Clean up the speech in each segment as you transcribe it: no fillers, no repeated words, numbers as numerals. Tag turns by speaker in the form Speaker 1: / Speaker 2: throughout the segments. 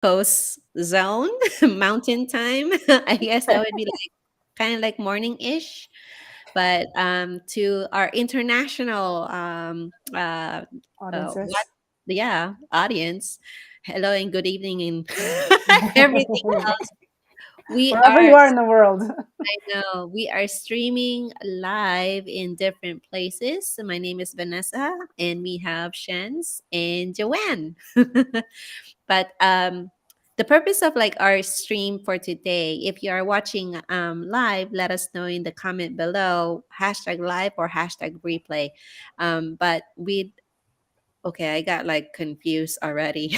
Speaker 1: coast zone, mountain time. I guess that would be like kind of like morning-ish. But to our international what
Speaker 2: Audiences.
Speaker 1: yeah, audience, hello and good evening and everything else. We
Speaker 2: Wherever
Speaker 1: are
Speaker 2: you are in the world.
Speaker 1: I know we are streaming live in different places. So my name is Vanessa, and we have Shens and Joanne. But the purpose of like our stream for today, if you are watching live, let us know in the comment below, hashtag live or hashtag replay. But we okay, I got like confused already.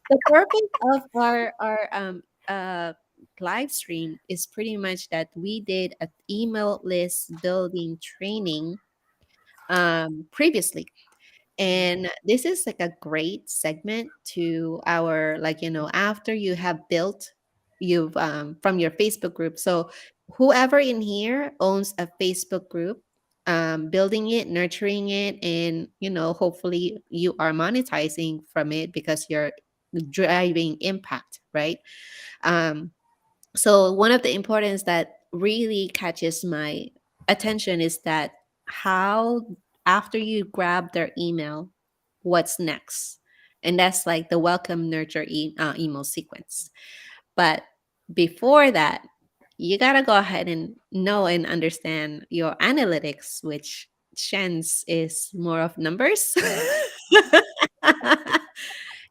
Speaker 1: The purpose of our live stream is pretty much that we did an email list building training previously, and this is like a great segment to our, like, after you have built, you've from your Facebook group. So whoever in here owns a Facebook group, building it, nurturing it, and hopefully you are monetizing from it because you're driving impact, right? um, so one of the importance that really catches my attention is that how, after you grab their email, what's next? And that's like the welcome, nurture, email sequence. But before that, you gotta go ahead and know and understand your analytics, which Shen's is more of numbers.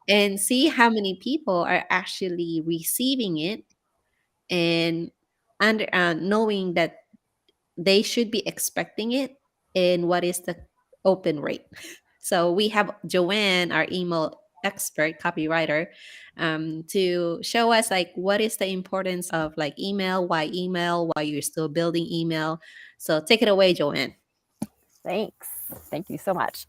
Speaker 1: And see how many people are actually receiving it, and knowing that they should be expecting it, and what is the open rate. So we have Joanne, our email expert copywriter, to show us like what is the importance of like email, why you're still building email. So take it away, Joanne.
Speaker 3: Thanks. Thank you so much.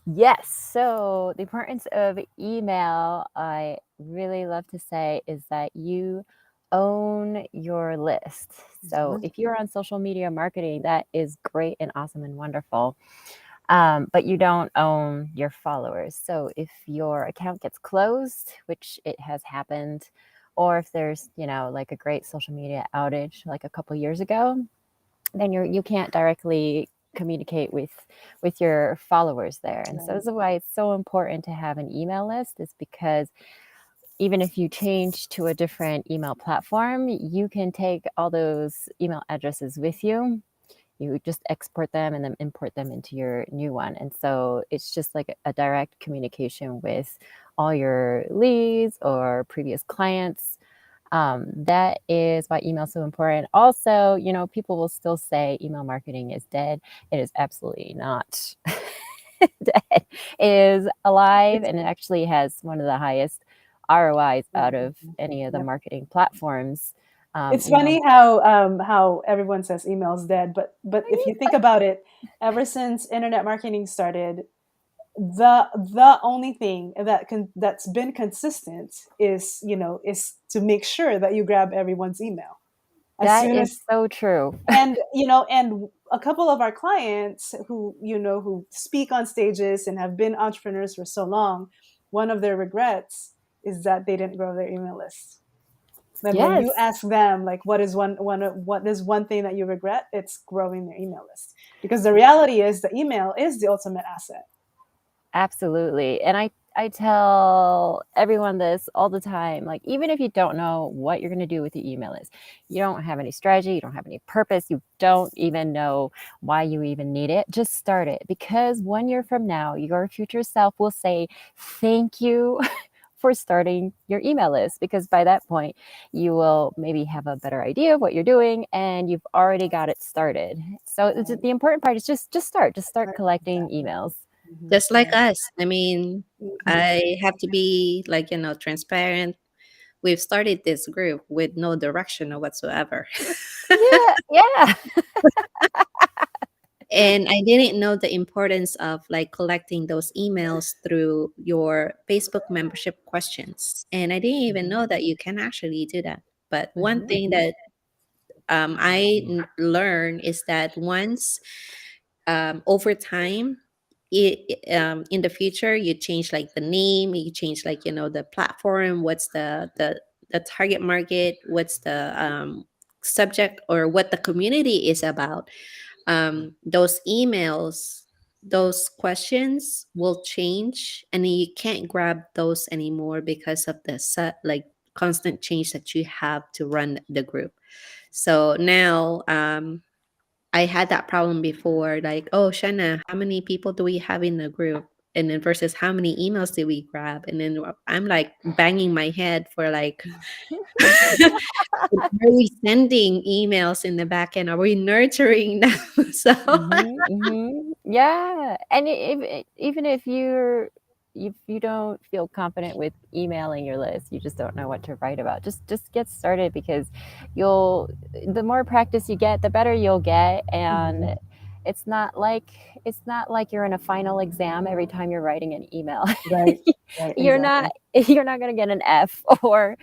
Speaker 3: Yes, so the importance of email, I really love to say, is that you own your list. So
Speaker 2: Mhm.
Speaker 3: if you're on social media marketing, that is great and awesome and wonderful. But you don't own your followers. So if your account gets closed, which it has happened, or if there's, like a great social media outage like a couple years ago, then you can't directly communicate with your followers there. And so
Speaker 2: Right.
Speaker 3: this is why it's so important to have an email list, is because even if you change to a different email platform, you can take all those email addresses with you. You just export them and then import them into your new one. And so it's just like a direct communication with all your leads or previous clients. That is why email is so important. Also, people will still say email marketing is dead. It is absolutely not dead. It is alive,
Speaker 2: It's
Speaker 3: and it actually has one of the highest ROIs out of
Speaker 2: Mhm.
Speaker 3: any of the
Speaker 2: Yep.
Speaker 3: marketing platforms.
Speaker 2: It's
Speaker 3: Email.
Speaker 2: funny how everyone says email's dead, but if you think about it, ever since internet marketing started, the only thing that's been consistent is to make sure that you grab everyone's email as
Speaker 3: That
Speaker 2: soon
Speaker 3: is
Speaker 2: as.
Speaker 3: so true.
Speaker 2: And a couple of our clients who speak on stages and have been entrepreneurs for so long, one of their regrets is that they didn't grow their email list. Then when you
Speaker 3: Yes.
Speaker 2: ask them like what is one thing that you regret, it's growing their email list, because the reality is the email is the ultimate asset.
Speaker 3: Absolutely. And I tell everyone this all the time. Like, even if you don't know what you're going to do with the email list, you don't have any strategy, you don't have any purpose, you don't even know why you even need it, just start it. Because 1 year from now, your future self will say, thank you for starting your email list, because by that point you will maybe have a better idea of what you're doing and you've already got it started. So
Speaker 2: Right.
Speaker 3: the important part is just start
Speaker 2: Right.
Speaker 3: collecting
Speaker 2: Exactly.
Speaker 3: emails.
Speaker 1: Just like
Speaker 2: Yeah.
Speaker 1: us. I mean,
Speaker 2: Mhm.
Speaker 1: I have to be like, transparent. We've started this group with no direction or whatsoever.
Speaker 3: Yeah, yeah.
Speaker 1: And I didn't know the importance of like collecting those emails through your Facebook membership questions. And I didn't even
Speaker 2: Mhm.
Speaker 1: know that you can actually do that. But one
Speaker 2: Mhm.
Speaker 1: thing that learned is that once, over time, in the future you change like the name, you change like the platform, what's the target market, what's the subject, or what the community is about, those emails, those questions will change, and you can't grab those anymore because of the like constant change that you have to run the group. So now, I had that problem before, like, oh, Shanna, how many people do we have in the group? And then versus how many emails did we grab? And then I'm like banging my head for like, are we sending emails in the back end? Are we nurturing them? So,
Speaker 3: Yeah, and even if you don't feel confident with emailing your list, you just don't know what to write about. Just get started, because the more practice you get, the better you'll get, and it's not like you're in a final exam every time you're writing an email.
Speaker 2: Right.
Speaker 3: You're
Speaker 2: Exactly.
Speaker 3: not going to get an F, or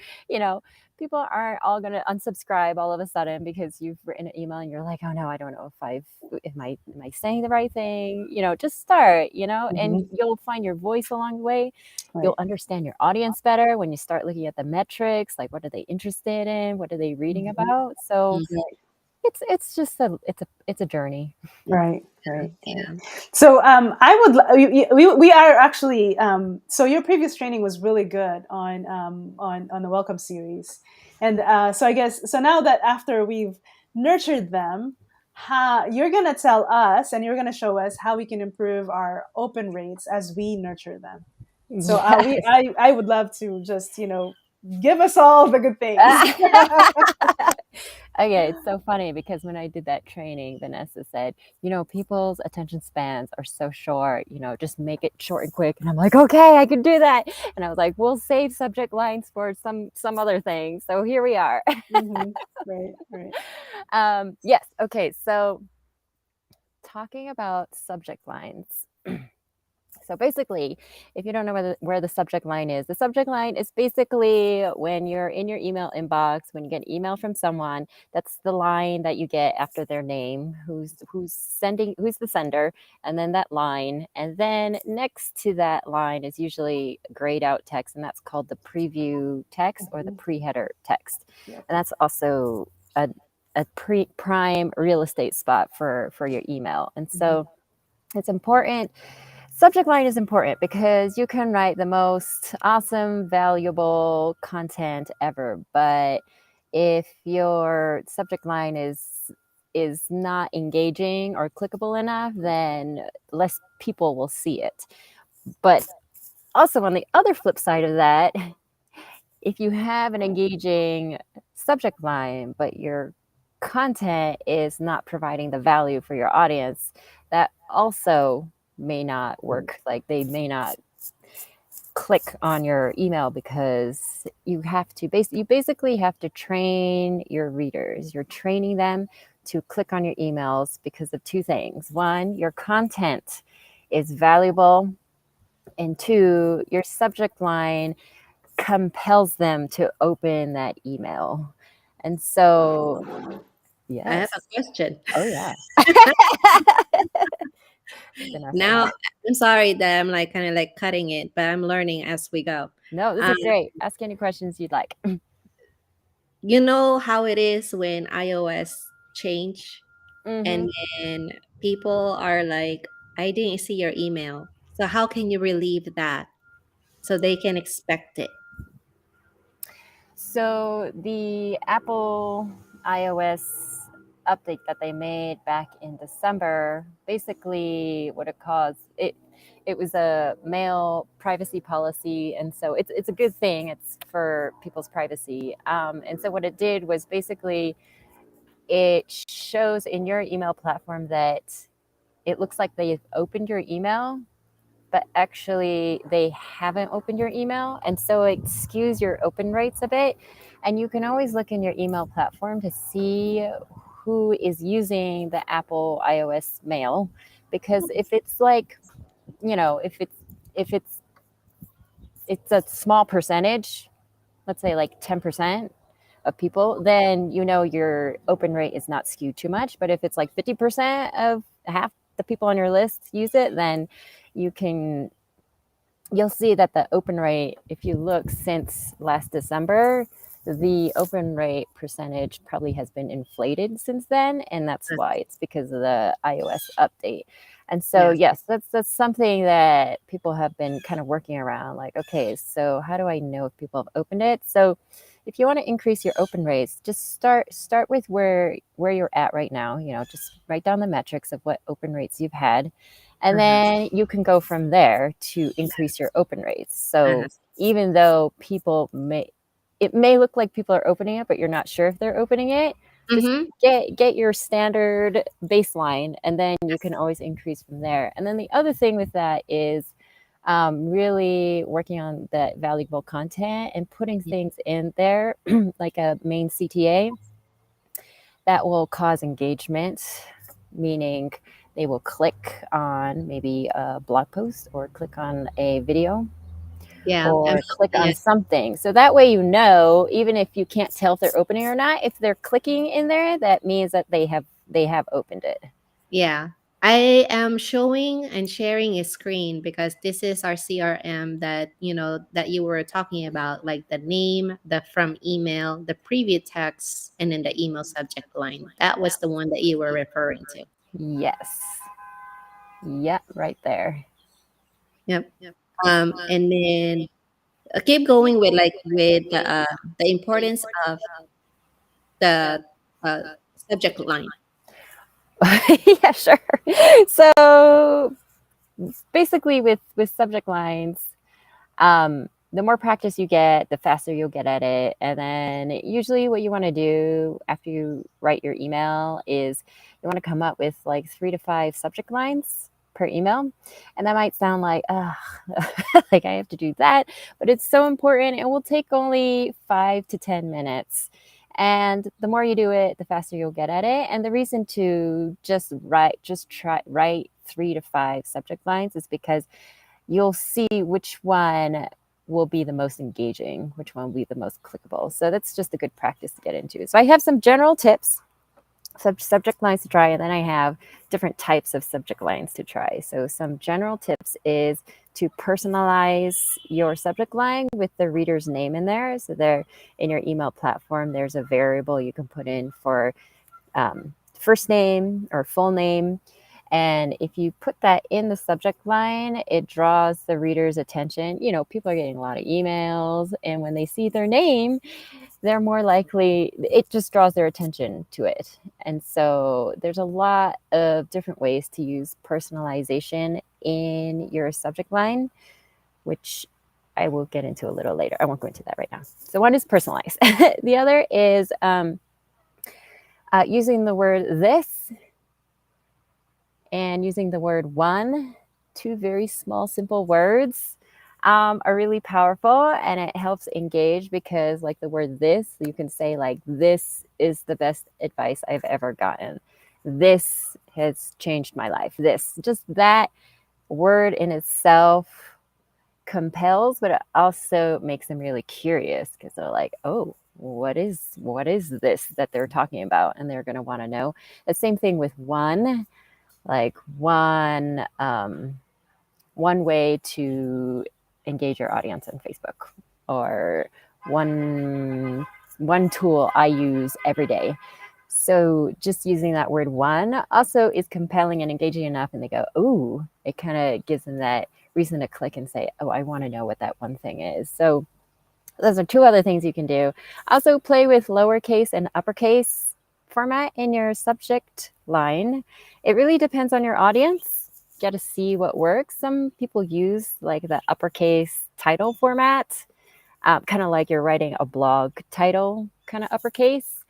Speaker 3: people aren't all going to unsubscribe all of a sudden because you've written an email and you're like, oh no, I don't know if am I saying the right thing? Just start, and you'll find your voice along the way.
Speaker 2: Right.
Speaker 3: You'll understand your audience better when you start looking at the metrics, like what are they interested in? What are they reading about? So it's just a journey.
Speaker 2: Right.
Speaker 1: yeah.
Speaker 2: So we are actually so your previous training was really good on the welcome series, and so I guess so now that after we've nurtured them, you're gonna tell us and you're gonna show us how we can improve our open rates as we nurture them. So
Speaker 3: Yes.
Speaker 2: I would love to just give us all the good things.
Speaker 3: Okay, it's so funny because when I did that training, Vanessa said, people's attention spans are so short, just make it short and quick. And I'm like, okay, I can do that. And I was like, we'll save subject lines for some other thing. So here we are.
Speaker 2: Right.
Speaker 3: Yes. Okay. So talking about subject lines. So basically, if you don't know where the subject line is, the subject line is basically when you're in your email inbox, when you get an email from someone, that's the line that you get after their name, who's the sender, and then that line. And then next to that line is usually grayed out text, and that's called the preview text or the pre-header text.
Speaker 2: Yep.
Speaker 3: And that's also a prime real estate spot for your email. And so it's important. Subject line is important because you can write the most awesome, valuable content ever. But if your subject line is not engaging or clickable enough, then less people will see it. But also on the other flip side of that, if you have an engaging subject line, but your content is not providing the value for your audience, that also may not work. Like they may not click on your email because you basically have to train your readers. You're training them to click on your emails because of two things. One, your content is valuable, and two, your subject line compels them to open that email. And so, yes.
Speaker 1: I have a question.
Speaker 3: Oh, yeah.
Speaker 1: Now, I'm sorry that I'm like kind of like cutting it, but I'm learning as we go.
Speaker 3: No, this is great. Ask any questions you'd like.
Speaker 1: You know how it is when iOS change,
Speaker 3: Mm-hmm.
Speaker 1: and then people are like, I didn't see your email. So how can you relieve that so they can expect it?
Speaker 3: So the Apple iOS update that they made back in December, basically what it caused, it was a mail privacy policy, and so it's a good thing. It's for people's privacy. And so what it did was basically it shows in your email platform that it looks like they've opened your email, but actually they haven't opened your email. And so it skews your open rates a bit. And you can always look in your email platform to see who is using the Apple iOS mail. Because if it's like, if it's a small percentage, let's say like 10% of people, then your open rate is not skewed too much. But if it's like 50% of half the people on your list use it, then you'll see that the open rate, if you look since last December, the open rate percentage probably has been inflated since then, and that's why. It's because of the iOS update. And so,
Speaker 1: Yes.
Speaker 3: yes, that's something that people have been kind of working around. Like, okay, so how do I know if people have opened it? So, if you want to increase your open rates, just start with where you're at right now. Just write down the metrics of what open rates you've had, and
Speaker 1: Uh-huh.
Speaker 3: then you can go from there to increase your open rates. So
Speaker 1: Uh-huh.
Speaker 3: even though it may look like people are opening it, but you're not sure if they're opening it, just
Speaker 1: Mm-hmm.
Speaker 3: get your standard baseline, and then you can always increase from there. And then the other thing with that is really working on that valuable content and putting things in there like a main CTA that will cause engagement, meaning they will click on maybe a blog post or click on a video
Speaker 1: Yeah.
Speaker 3: or click
Speaker 1: Yeah.
Speaker 3: on something. So that way, even if you can't tell if they're opening or not, if they're clicking in there, that means that they have opened it.
Speaker 1: Yeah. I am showing and sharing a screen because this is our CRM that, that you were talking about, like the name, the from email, the preview text, and then the email subject line. That was the one that you were referring to.
Speaker 3: Yes. Yep, right there.
Speaker 1: Yep. And then keep going with the importance of the uh, subject line.
Speaker 3: Yeah, sure. So basically with subject lines, the more practice you get, the faster you'll get at it. And then usually what you want to do after you write your email is you want to come up with like 3 to 5 subject lines per email. And that might sound like, like I have to do that, but it's so important. It will take only 5 to 10 minutes. And the more you do it, the faster you'll get at it. And the reason to write 3 to 5 subject lines is because you'll see which one will be the most engaging, which one will be the most clickable. So that's just a good practice to get into. So I have some general tips, subject lines to try, and then I have different types of subject lines to try. So some general tips is to personalize your subject line with the reader's name in there. So there in your email platform, there's a variable you can put in for first name or full name. And if you put that in the subject line, it draws the reader's attention. People are getting a lot of emails, and when they see their name, they're more likely, it just draws their attention to it. And so there's a lot of different ways to use personalization in your subject line, which I will get into a little later. I won't go into that right now. So one is personalize. The other is using the word this and using the word one. Two very small, simple words are really powerful, and it helps engage because, like the word this, you can say like, this is the best advice I've ever gotten. This has changed my life. Just that word in itself compels, but it also makes them really curious because they're like, oh, what is this that they're talking about? And they're going to want to know. The same thing with one, like one way to engage your audience on Facebook, or one tool I use every day. So just using that word one also is compelling and engaging enough, and they go, oh, it kind of gives them that reason to click and say, oh, I want to know what that one thing is. So those are 2 other things you can do. Also play with lowercase and uppercase format in your subject line. It really depends on your audience. You got to see what works. Some people use like the uppercase title format, kind of like you're writing a blog title, kind of uppercase.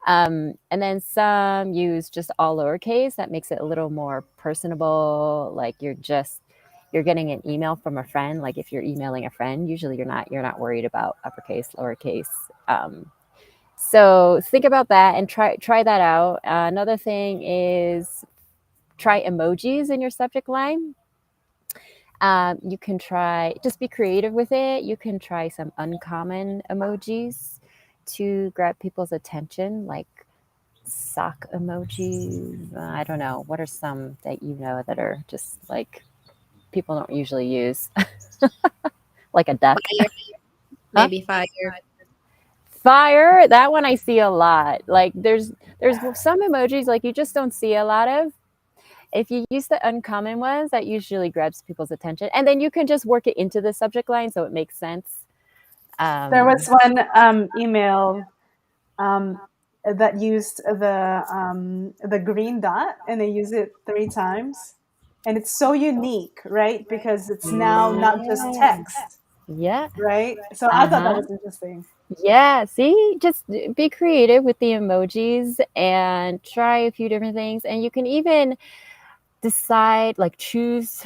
Speaker 3: And then some use just all lowercase. That makes it a little more personable. Like you're getting an email from a friend. Like if you're emailing a friend, usually you're not worried about uppercase, lowercase. So think about that and try that out. Another thing is try emojis in your subject line. You can just be creative with it. You can try some uncommon emojis to grab people's attention, like sock emojis. I don't know. What are some that that are just like people don't usually use, like a duck.
Speaker 1: Fire,
Speaker 3: Huh?
Speaker 1: maybe fire.
Speaker 3: Fire, that one I see a lot. Like there's some emojis like you just don't see a lot of. If you use the uncommon ones, that usually grabs people's attention, and then you can just work it into the subject line so it makes sense.
Speaker 2: There was one email that used the green dot, and they use it 3 times, and it's so unique, right? Because it's now not just text,
Speaker 3: Yeah.
Speaker 2: right? So I thought that
Speaker 3: Uh-huh.
Speaker 2: was interesting.
Speaker 3: Yeah, see, just be creative with the emojis and try a few different things. And you can even decide, like, choose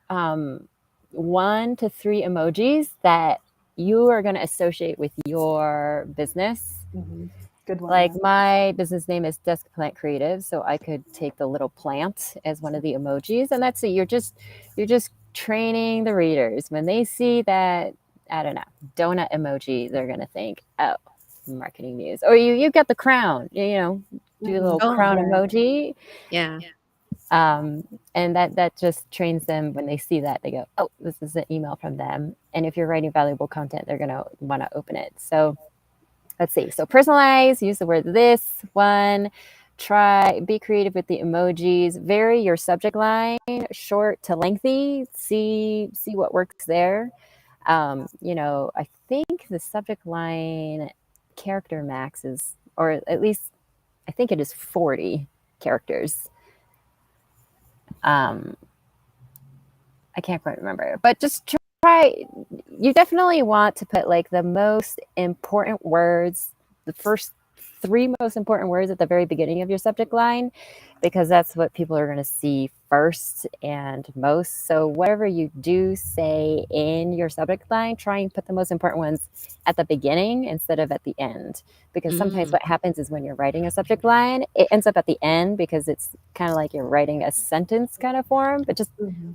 Speaker 3: 1 to 3 emojis that you are going to associate with your business.
Speaker 2: Good one.
Speaker 3: Like
Speaker 2: Yeah.
Speaker 3: my business name is Desk Plant Creative, so I could take the little plant as one of the emojis, and that's it. You're just training the readers when they see that, I don't know, donut emoji, they're gonna think, oh, marketing news. Or you got the crown, do a little
Speaker 2: Mhm.
Speaker 3: crown
Speaker 1: Oh,
Speaker 3: emoji,
Speaker 1: yeah.
Speaker 3: and that just trains them. When they see that, they go, oh, this is an email from them. And if you're writing valuable content, they're gonna want to open it. So let's see. So personalize, use the word this one. Be creative with the emojis. Vary your subject line, short to lengthy. See what works there. I think the subject line character max is, or at least I think it is 40 characters. I can't quite remember, but just try. You definitely want to put like the most important words, the first 3 most important words at the very beginning of your subject line, because that's what people are going to see first and most. So whatever you do say in your subject line, try and put the most important ones at the beginning instead of at the end. Because sometimes what happens is when you're writing a subject line, it ends up at the end because it's kind of like you're writing a sentence kind of form, but just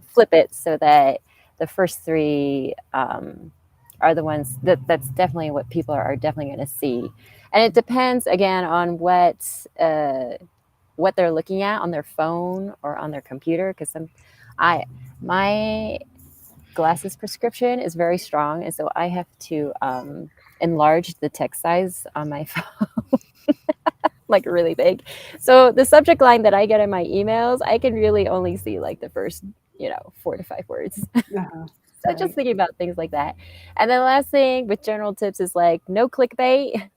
Speaker 3: flip it so that the first 3 are the ones that's definitely what people are definitely going to see. And it depends again on what they're looking at on their phone or on their computer. Because my glasses prescription is very strong, and so I have to enlarge the text size on my phone. Like really big. So the subject line that I get in my emails, I can really only see like the first 4 to 5 words. So just thinking about things like that. And then the last thing with general tips is like no clickbait.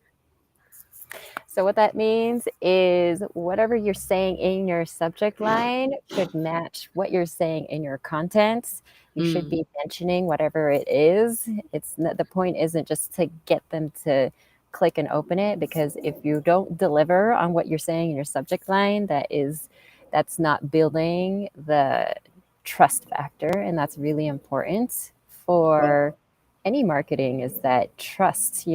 Speaker 3: So what that means is whatever you're saying in your subject line should match what you're saying in your content. You should be mentioning whatever it is. The point isn't just to get them to click and open it, because if you don't deliver on what you're saying in your subject line, that's not building the trust factor, and that's really important for any marketing, is that trust,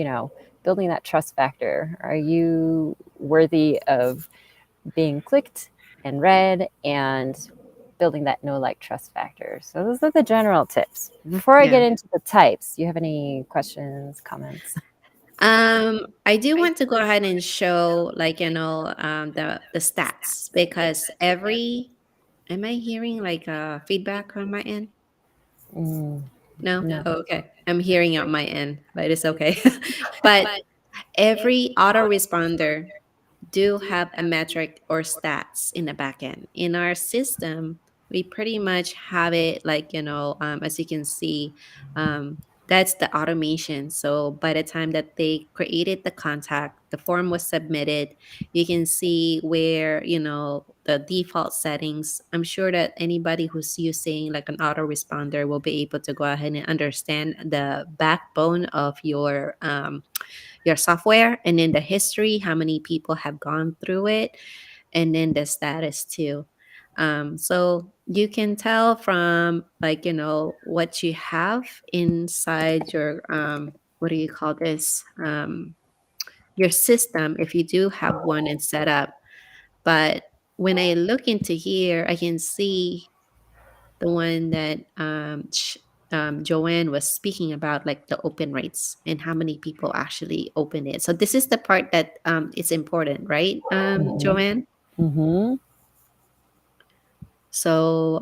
Speaker 3: building that trust factor. Are you worthy of being clicked and read, and building that like trust factor? So those are the general tips. Before I get into the types, do you have any questions, comments?
Speaker 1: I do want to go ahead and show, like, the stats, because am I hearing like feedback on my end? No?
Speaker 3: No.
Speaker 1: Oh, okay. I'm hearing on my end, but it's okay. But every autoresponder do have a metric or stats in the back end. In our system, we pretty much have it like, as you can see, that's the automation. So by the time that they created the contact, the form was submitted, you can see where, the default settings. I'm sure that anybody who's using like an autoresponder will be able to go ahead and understand the backbone of your software, and then the history, how many people have gone through it, and then the status too. So you can tell from, like, what you have inside your what do you call this, your system, if you do have one and set up. But when I look into here, I can see the one that Joanne was speaking about, like the open rates and how many people actually open it. So this is the part that is important, right, Joanne?
Speaker 3: Mm-hmm.
Speaker 1: So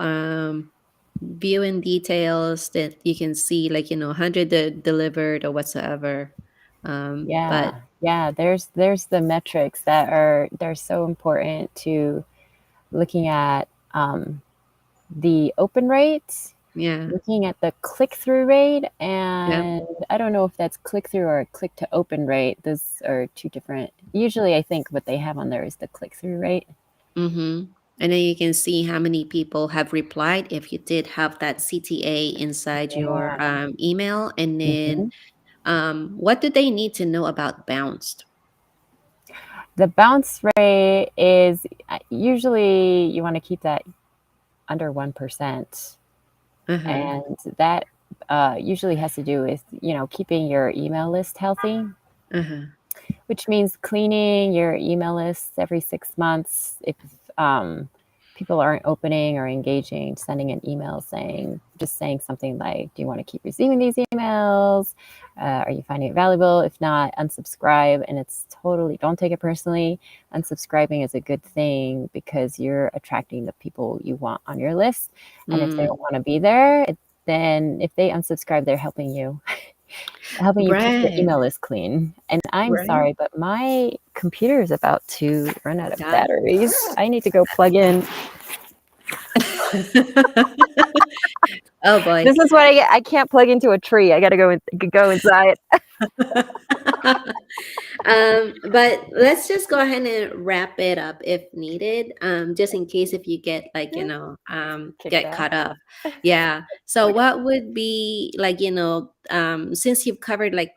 Speaker 1: viewing details that you can see, like, 100 delivered or whatsoever. But
Speaker 3: Yeah, yeah. There's the metrics that are they're so important to looking at the open rate,
Speaker 1: yeah,
Speaker 3: looking at the click through rate,
Speaker 1: yeah.
Speaker 3: and I don't know if that's click through or click to open rate. Those are two different. Usually, I think what they have on there is the click through rate.
Speaker 1: Mm-hmm. And then you can see how many people have replied if you did have that CTA inside your
Speaker 3: Yeah.
Speaker 1: email. And then
Speaker 3: Mhm.
Speaker 1: what do they need to know about bounced?
Speaker 3: The bounce rate is usually you want to keep that under 1%.
Speaker 1: Uh-huh.
Speaker 3: And that usually has to do with, keeping your email list healthy,
Speaker 1: Uh-huh.
Speaker 3: which means cleaning your email list every 6 months. If um, people aren't opening or engaging, sending an email just saying something like, do you want to keep receiving these emails? Are you finding it valuable? If not, unsubscribe. And it's totally, don't take it personally. Unsubscribing is a good thing because you're attracting the people you want on your list. And if they don't
Speaker 1: Mm.
Speaker 3: want to be there, then if they unsubscribe, they're helping you. Helping you keep your
Speaker 1: Right.
Speaker 3: email list clean. And I'm
Speaker 1: Right.
Speaker 3: sorry, but my computer is about to run out of
Speaker 1: Done.
Speaker 3: batteries. I need to go plug in.
Speaker 1: Oh boy.
Speaker 3: This is what I get. I can't plug into a tree. I got to go inside.
Speaker 1: But let's just go ahead and wrap it up if needed, just in case if you get like,
Speaker 3: Kicked
Speaker 1: get
Speaker 3: out.
Speaker 1: caught up. Yeah. So what would be like, since you've covered like,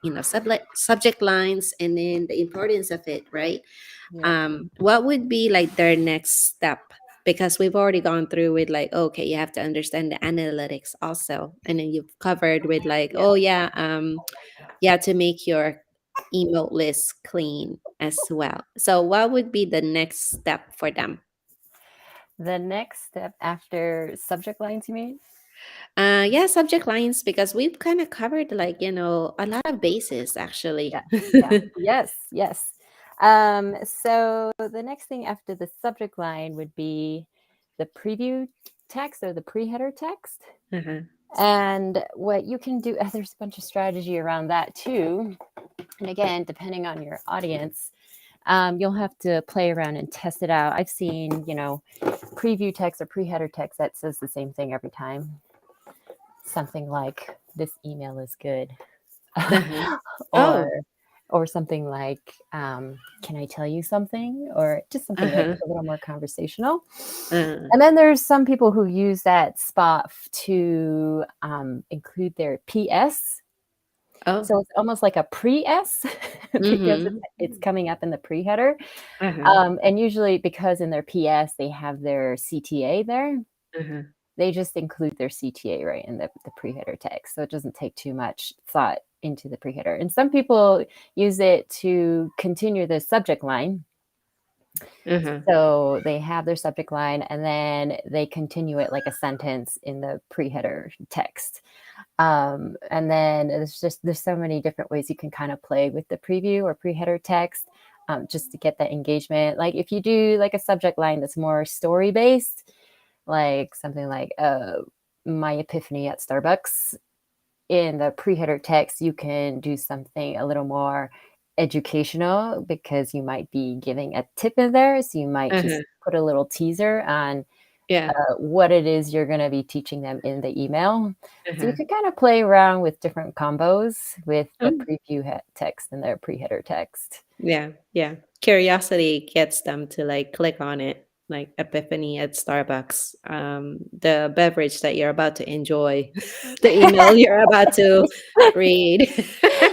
Speaker 1: subject lines and then the importance of it, right?
Speaker 3: Yeah.
Speaker 1: What would be like their next step? Because we've already gone through with like, okay, you have to understand the analytics also. And then you've covered with like,
Speaker 3: Yeah.
Speaker 1: oh yeah, to make your email list clean as well. So what would be the next step for them?
Speaker 3: The next step after subject lines, you mean?
Speaker 1: Yeah, subject lines, because we've kind of covered like, a lot of bases actually.
Speaker 3: Yeah. Yeah. Yes. Yes. So the next thing after the subject line would be the preview text or the pre-header text.
Speaker 1: Uh-huh.
Speaker 3: And what you can do, there's a bunch of strategy around that too. And again, depending on your audience, you'll have to play around and test it out. I've seen, preview text or pre-header text that says the same thing every time. Something like, "This email is good,"
Speaker 1: Uh-huh.
Speaker 3: or
Speaker 1: Oh.
Speaker 3: something like, "Can I tell you something?" Or just something like
Speaker 1: Uh-huh.
Speaker 3: a little more conversational.
Speaker 1: Uh,
Speaker 3: And then there's some people who use that spot to include their PS.
Speaker 1: oh.
Speaker 3: So it's almost like a pre-S because
Speaker 1: Mm-hmm.
Speaker 3: it's coming up in the pre-header.
Speaker 1: Uh-huh.
Speaker 3: And usually because in their PS they have their CTA there,
Speaker 1: Uh-huh.
Speaker 3: they just include their CTA right in the pre-header text. So it doesn't take too much thought into the pre-header. And some people use it to continue the subject line.
Speaker 1: Uh-huh.
Speaker 3: So they have their subject line and then they continue it like a sentence in the pre-header text. And then there's so many different ways you can kind of play with the preview or pre-header text, just to get that engagement. Like if you do like a subject line that's more story based, like something like my epiphany at Starbucks, in the pre-header text you can do something a little more educational because you might be giving a tip in there. So you might
Speaker 1: Uh-huh.
Speaker 3: just put a little teaser on
Speaker 1: Yeah.
Speaker 3: what it is you're going to be teaching them in the email. So you
Speaker 1: Uh-huh.
Speaker 3: can kind of play around with different combos with the
Speaker 1: Oh,
Speaker 3: preview text and their pre-header text.
Speaker 1: yeah. Yeah. Curiosity gets them to like click on it, like epiphany at Starbucks. The beverage that you're about to enjoy, the email you're about to read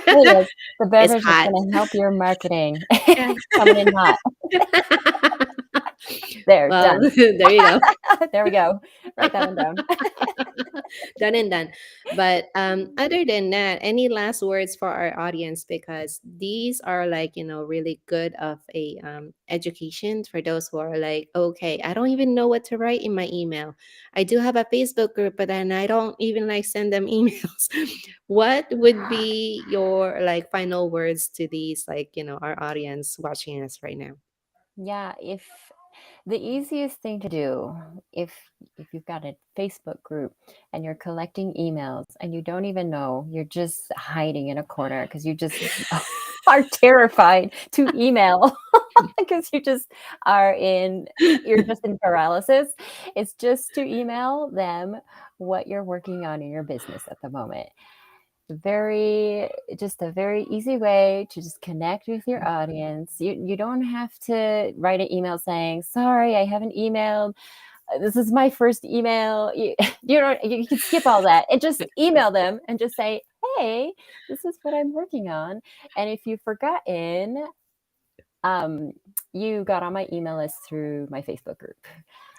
Speaker 3: There it is. The
Speaker 1: is
Speaker 3: beverage that's
Speaker 1: hot.
Speaker 3: going to help your marketing.
Speaker 1: Yeah.
Speaker 3: Coming in hot. There,
Speaker 1: Well,
Speaker 3: done.
Speaker 1: there you go.
Speaker 3: There we go. Write that one down.
Speaker 1: Done and done. But other than that, any last words for our audience? Because these are like, really good of a education for those who are like, okay, I don't even know what to write in my email. I do have a Facebook group, but then I don't even like send them emails. What would be your like final words to these, like, our audience watching us right now?
Speaker 3: Yeah, The easiest thing to do if you've got a Facebook group and you're collecting emails and you don't even know, you're just hiding in a corner because you just are terrified to email because you just you're just in paralysis. It's just to email them what you're working on in your business at the moment. Very just a very easy way to just connect with your audience. You don't have to write an email saying, sorry, I haven't emailed, this is my first email. You can skip all that and just email them and just say, hey, this is what I'm working on. And if you've forgotten, you got on my email list through my Facebook group.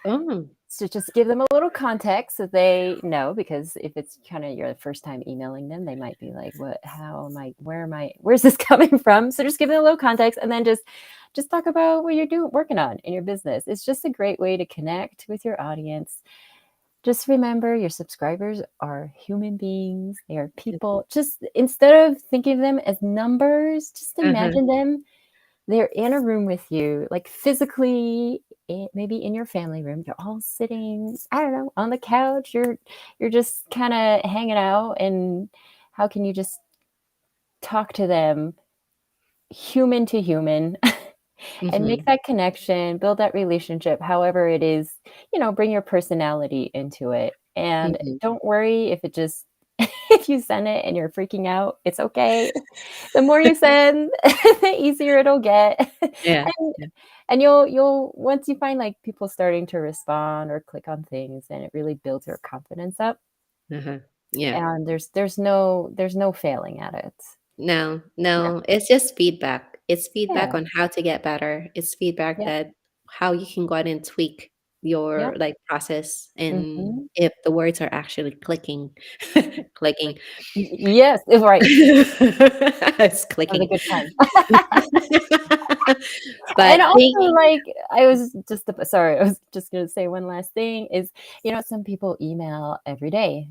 Speaker 1: Oh.
Speaker 3: So just give them a little context so they know, because if it's kind of your first time emailing them, they might be like, what, how am I, where's this coming from? So just give them a little context and then just talk about what you're working on in your business. It's just a great way to connect with your audience. Just remember, your subscribers are human beings. They are people. Just instead of thinking of them as numbers, just imagine them. They're in a room with you, like physically, maybe in your family room. You're all sitting, I don't know, on the couch. You're just kind of hanging out. And how can you just talk to them human to human and make that connection, build that relationship, however it is, bring your personality into it. And don't worry if it just, if you send it and you're freaking out, it's okay. The more you send, the easier it'll get.
Speaker 1: Yeah.
Speaker 3: And you'll once you find like people starting to respond or click on things, and it really builds your confidence up.
Speaker 1: Yeah.
Speaker 3: And there's no failing at it.
Speaker 1: No, it's just feedback. It's feedback
Speaker 3: Yeah.
Speaker 1: on how to get better. It's feedback
Speaker 3: Yep.
Speaker 1: that how you can go out and tweak your
Speaker 3: Yep.
Speaker 1: like process, and
Speaker 3: Mhm.
Speaker 1: if the words are actually clicking, clicking.
Speaker 3: Yes, right.
Speaker 1: It's
Speaker 3: That was a
Speaker 1: clicking.
Speaker 3: good pun.
Speaker 1: But
Speaker 3: And also,
Speaker 1: thank
Speaker 3: like, I was just gonna say one last thing is, some people email every day.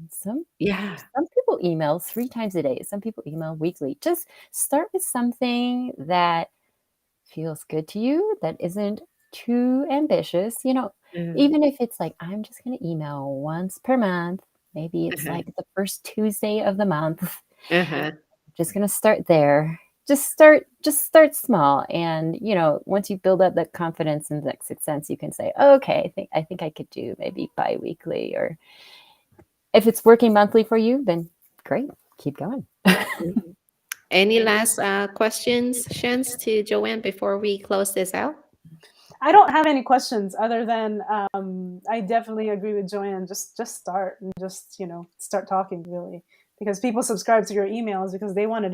Speaker 1: yeah.
Speaker 3: Some people email 3 times a day. Some people email weekly. Just start with something that feels good to you, that isn't too ambitious. Even if it's like, I'm just gonna email once per month. Maybe it's
Speaker 1: Uh-huh.
Speaker 3: like the first Tuesday of the month.
Speaker 1: Uh-huh.
Speaker 3: Just gonna start there. Just start small, and once you build up that confidence and that sixth sense, you can say, oh, okay, I think I could do maybe bi-weekly, or if it's working monthly for you, then great, keep going.
Speaker 1: Mhm. Any last questions, Shans, to Joanne before we close this out?
Speaker 2: I don't have any questions other than I definitely agree with Joanne. Just start and just start talking, really, because people subscribe to your emails because they wanted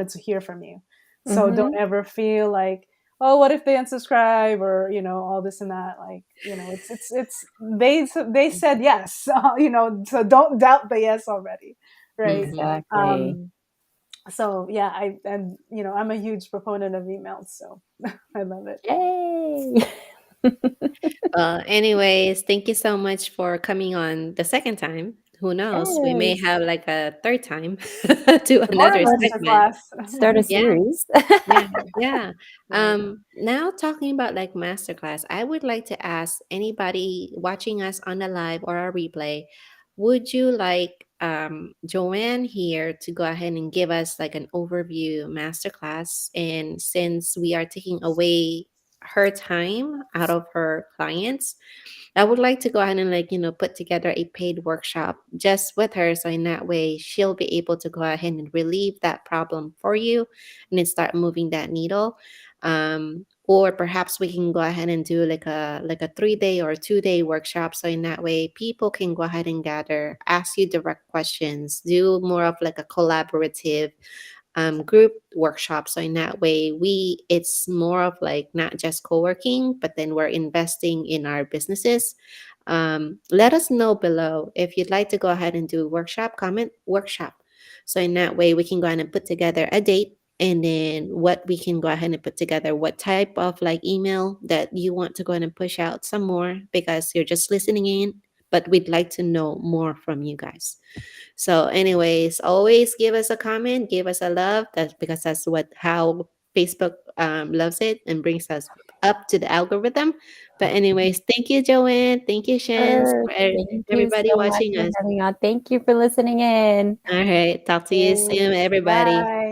Speaker 2: to hear from you. So don't
Speaker 3: Mhm.
Speaker 2: ever feel like, oh, what if they unsubscribe, or all this and that. Like it's they said yes, so don't doubt the yes already, right?
Speaker 3: Exactly.
Speaker 2: Um, so yeah, I'm a huge proponent of emails, so I love it.
Speaker 3: Yay.
Speaker 1: Anyways, thank you so much for coming on the second time. Who knows? We may
Speaker 3: Yes.
Speaker 1: have like a third time to
Speaker 2: More
Speaker 1: another segment.
Speaker 2: masterclass.
Speaker 3: Start a
Speaker 1: Yeah,
Speaker 3: series.
Speaker 1: yeah, yeah.
Speaker 2: Right.
Speaker 1: Now talking about like masterclass, I would like to ask anybody watching us on the live or a replay, would you like Joanne here to go ahead and give us like an overview masterclass? And since we are taking away her time out of her clients, I would like to go ahead and like, put together a paid workshop just with her. So in that way, she'll be able to go ahead and relieve that problem for you and then start moving that needle. Or perhaps we can go ahead and do like a 3 day or 2 day workshop. So in that way, people can go ahead and gather, ask you direct questions, do more of like a collaborative group workshop. So in that way, it's more of like not just co-working, but then we're investing in our businesses. Let us know below if you'd like to go ahead and do a workshop, comment workshop. So in that way, we can go ahead and put together a date, and then what we can go ahead and put together what type of like email that you want to go ahead and push out some more, because you're just listening in, but we'd like to know more from you guys. So, anyways, always give us a comment, give us a love. That's because that's how Facebook loves it and brings us up to the algorithm. But anyways, thank you, Joanne. Thank you, Shans,
Speaker 3: Sure.
Speaker 1: for
Speaker 3: Thank you
Speaker 1: everybody
Speaker 3: so much
Speaker 1: watching
Speaker 3: for
Speaker 1: us.
Speaker 3: having on. Thank you for listening in.
Speaker 1: All right. Talk to you soon,
Speaker 2: Thanks.
Speaker 1: everybody.
Speaker 2: Bye.